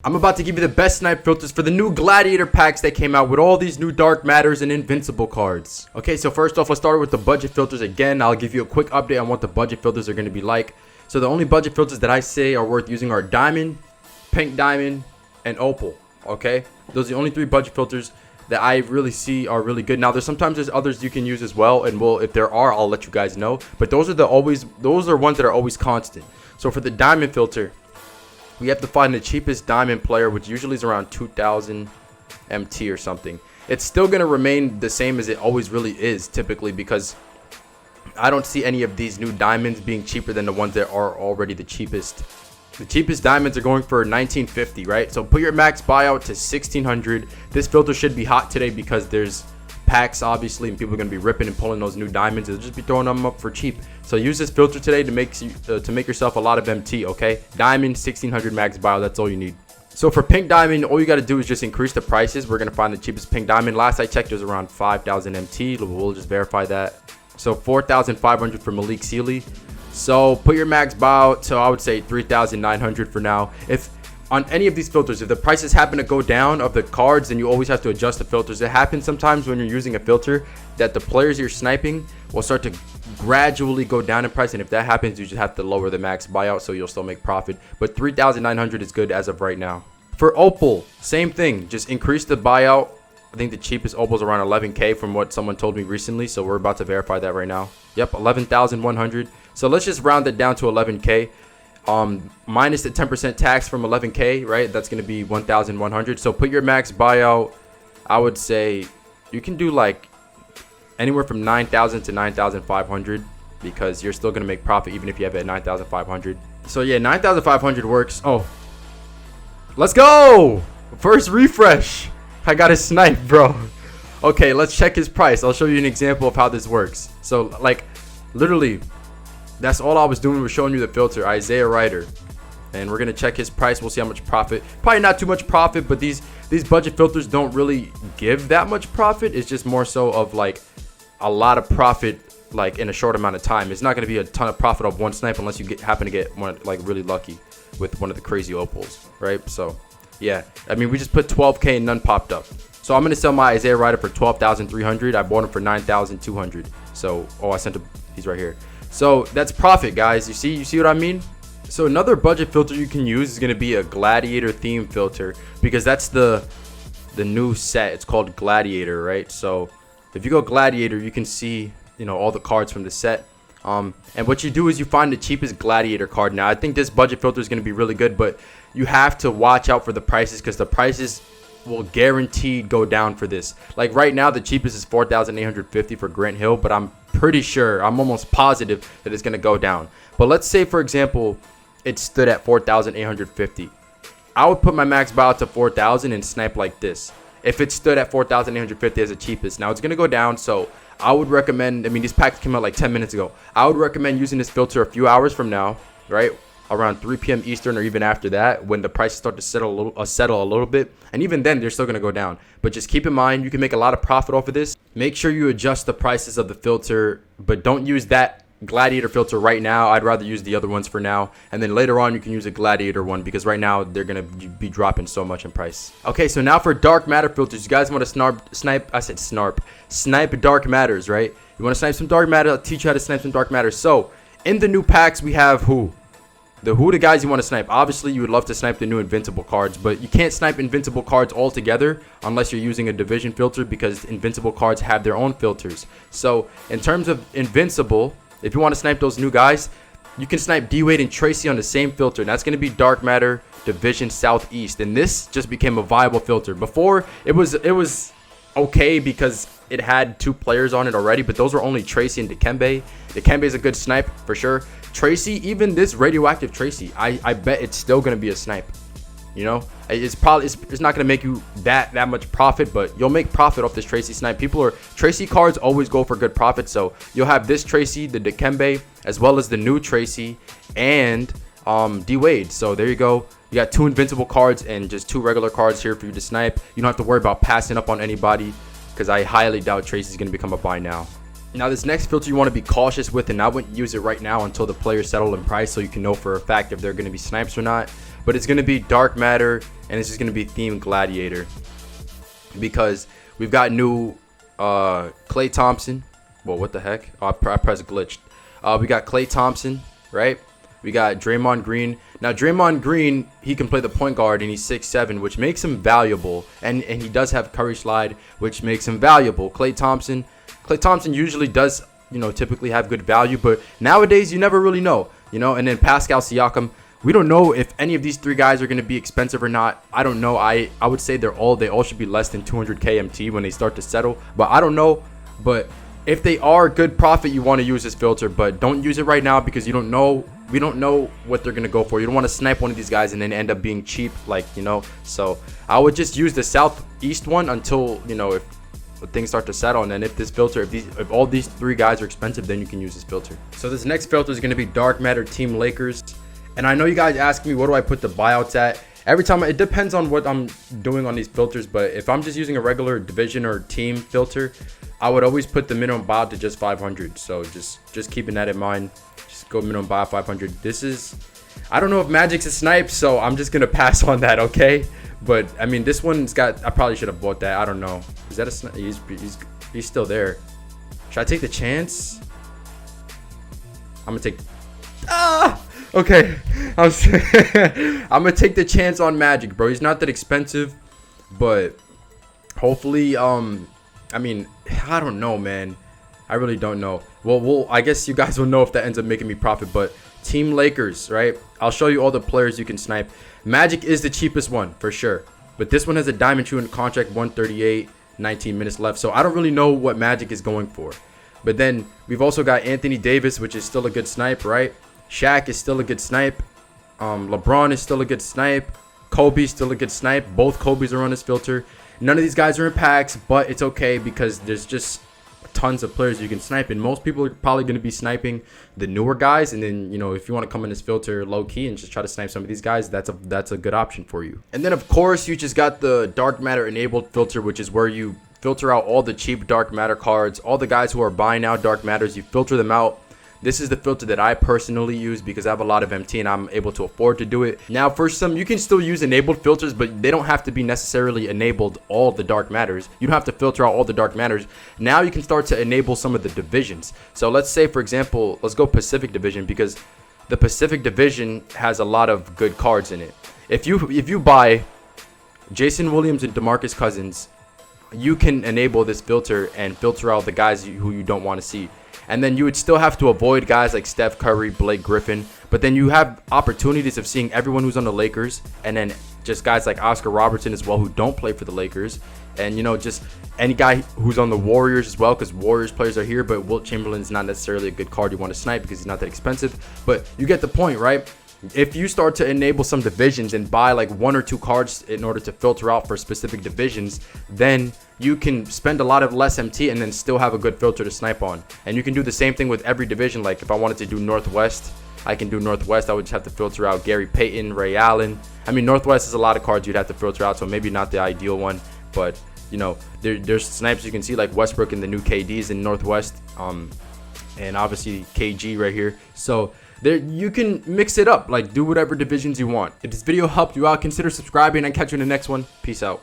I'm about to give you the best snipe filters for the new Gladiator packs that came out with all these new Dark Matters and Invincible cards. Okay, so first off, let's start with the budget filters. Again, I'll give you a quick update on what the budget filters are going to be like. So the only budget filters that I say are worth using are Diamond, Pink Diamond, and Opal. Okay, those are the only three budget filters that I really see are really good. Now, there's others you can use as well, and if there are, I'll let you guys know. But those are ones that are always constant. So for the Diamond filter, we have to find the cheapest diamond player, which usually is around 2,000 MT or something. It's still going to remain the same as it always really is typically, because I don't see any of these new diamonds being cheaper than the ones that are already the cheapest. The cheapest diamonds are going for 1950, right? So put your max buyout to 1600. This filter should be hot today because there's packs obviously, and people are going to be ripping and pulling those new diamonds. They'll just be throwing them up for cheap. So use this filter today to make yourself a lot of MT. Okay, diamond 1600 max buyout, that's all you need. So for pink diamond, all you got to do is just increase the prices. We're going to find the cheapest pink diamond. Last I checked, there's around 5,000 MT. We'll just verify that. So 4,500 for Malik Sealy. So put your max buyout to, I would say, 3,900 for now. If on any of these filters, if the prices happen to go down of the cards, then you always have to adjust the filters. It happens sometimes when you're using a filter that the players you're sniping will start to gradually go down in price, and if that happens, you just have to lower the max buyout so you'll still make profit. But 3,900 is good as of right now. For Opal, same thing, just increase the buyout. I think the cheapest Opal is around 11k from what someone told me recently, so we're about to verify that right now. Yep, 11,100. So let's just round it down to 11k. Minus the 10% tax from 11k, right? That's going to be 1,100. So put your max buyout, I would say you can do like anywhere from 9,000 to 9,500, because you're still going to make profit even if you have it at 9,500. So yeah, 9,500 works. Oh, let's go. First refresh. I got a snipe, bro. Okay, let's check his price. I'll show you an example of how this works. So like literally, that's all I was doing, was showing you the filter, Isaiah Ryder. And we're going to check his price. We'll see how much profit. Probably not too much profit, but these budget filters don't really give that much profit. It's just more so of like a lot of profit like in a short amount of time. It's not going to be a ton of profit off one snipe unless you happen to get one like really lucky with one of the crazy opals, right? So yeah, I mean, we just put 12k and none popped up. So I'm going to sell my Isaiah Ryder for 12,300. I bought him for 9,200. So, oh, I sent him. He's right here. So that's profit, guys. You see what I mean? So another budget filter you can use is going to be a Gladiator theme filter, because that's the new set. It's called Gladiator, right? So if you go Gladiator, you can see, you know, all the cards from the set. And what you do is you find the cheapest Gladiator card. Now I think this budget filter is going to be really good, but you have to watch out for the prices, because the prices will guaranteed go down for this. Like right now, the cheapest is 4,850 for Grant Hill, but I'm pretty sure, I'm almost positive that it's going to go down. But let's say, for example, it stood at 4,850. I would put my max buyout to 4,000 and snipe like this. If it stood at 4,850 as the cheapest, now it's going to go down. So I would recommend, I mean, these packs came out like 10 minutes ago. I would recommend using this filter a few hours from now, right? Around 3 p.m. Eastern, or even after that, when the prices start to settle a little bit. And even then, they're still going to go down. But just keep in mind, you can make a lot of profit off of this. Make sure you adjust the prices of the filter, but don't use that Gladiator filter right now. I'd rather use the other ones for now. And then later on, you can use a Gladiator one, because right now, they're going to be dropping so much in price. Okay, so now for Dark Matter filters. You guys want to snipe Dark Matters, right? You want to snipe some Dark Matter? I'll teach you how to snipe some Dark Matters. So in the new packs, we have who the guys you want to snipe. Obviously, you would love to snipe the new Invincible cards, but you can't snipe Invincible cards altogether unless you're using a division filter, because Invincible cards have their own filters. So in terms of Invincible, if you want to snipe those new guys, you can snipe D-Wade and Tracy on the same filter, and that's going to be Dark Matter Division Southeast. And this just became a viable filter. Before, it was okay because it had 2 players on it already, but those were only Tracy and Dikembe. Dikembe is a good snipe for sure. Tracy, even this radioactive Tracy, I bet it's still gonna be a snipe. You know, it's not gonna make you that much profit, but you'll make profit off this Tracy snipe. Tracy cards always go for good profit, so you'll have this Tracy, the Dikembe, as well as the new Tracy and D-Wade. So there you go. You got 2 Invincible cards and just 2 regular cards here for you to snipe. You don't have to worry about passing up on anybody, because I highly doubt Tracy's gonna become a buy now. Now, this next filter you want to be cautious with, and I wouldn't use it right now until the players settle in price, so you can know for a fact if they're going to be snipes or not. but it's going to be Dark Matter, and it's just going to be themed Gladiator, because we've got new Klay Thompson. Well, what the heck? Oh, I pressed glitched. We got Klay Thompson, right? We got Draymond Green. Now, Draymond Green, he can play the point guard, and he's 6'7", which makes him valuable. And he does have Curry slide, which makes him valuable. Klay Thompson usually does, typically have good value. But nowadays, you never really know, And then Pascal Siakam, we don't know if any of these three guys are going to be expensive or not. I don't know. I would say they all should be less than 200K MT when they start to settle. But I don't know. But if they are good profit, you want to use this filter. But don't use it right now because you don't know. We don't know what they're going to go for. You don't want to snipe one of these guys and then end up being cheap, So I would just use the southeast one until, if things start to settle. And then if all these three guys are expensive, then you can use this filter. So this next filter is going to be Dark Matter Team Lakers. And I know you guys ask me, what do I put the buyouts at? Every time, it depends on what I'm doing on these filters. But if I'm just using a regular division or team filter, I would always put the minimum buyout to just 500. So just keeping that in mind. Go minimum buyout 500. I don't know if Magic's a snipe, so I'm just gonna pass on that, okay? But I mean, this one's got. I probably should have bought that. I don't know. Is that a snipe? He's still there. Should I take the chance? I'm gonna take. Okay. I'm gonna take the chance on Magic, bro. He's not that expensive, but hopefully, I mean, I don't know, man. I really don't know. Well, I guess you guys will know if that ends up making me profit. But Team Lakers, right? I'll show you all the players you can snipe. Magic is the cheapest one for sure. But this one has a diamond true in contract, 138, 19 minutes left. So I don't really know what Magic is going for. But then we've also got Anthony Davis, which is still a good snipe, right? Shaq is still a good snipe. LeBron is still a good snipe. Kobe's still a good snipe. Both Kobe's are on this filter. None of these guys are in packs, but it's okay because there's just tons of players you can snipe, and most people are probably going to be sniping the newer guys. And then if you want to come in this filter low key and just try to snipe some of these guys, that's a good option for you. And then of course you just got the Dark Matter enabled filter, which is where you filter out all the cheap Dark Matter cards, all the guys who are buying out Dark Matters. You filter them out. This is the filter that I personally use because I have a lot of MT and I'm able to afford to do it. Now, for some, you can still use enabled filters, but they don't have to be necessarily enabled all the Dark Matters. You don't have to filter out all the Dark Matters. Now you can start to enable some of the divisions. So let's say, for example, let's go Pacific Division, because the Pacific Division has a lot of good cards in it. If you buy Jason Williams and DeMarcus Cousins, you can enable this filter and filter out the guys who you don't want to see. And then you would still have to avoid guys like Steph Curry, Blake Griffin. But then you have opportunities of seeing everyone who's on the Lakers. And then just guys like Oscar Robertson as well who don't play for the Lakers. And, just any guy who's on the Warriors as well, because Warriors players are here. But Wilt Chamberlain's not necessarily a good card you want to snipe because he's not that expensive. But you get the point, right? If you start to enable some divisions and buy like one or two cards in order to filter out for specific divisions, then you can spend a lot of less MT and then still have a good filter to snipe on. And you can do the same thing with every division. Like if I wanted to do Northwest, I can do Northwest. I would just have to filter out Gary Payton, Ray Allen. I mean, Northwest is a lot of cards you'd have to filter out, so maybe not the ideal one. But, there's snipes you can see like Westbrook and the new KDs in Northwest. And obviously KG right here. So there, you can mix it up, like do whatever divisions you want. If this video helped you out, consider subscribing and catch you in the next one. Peace out.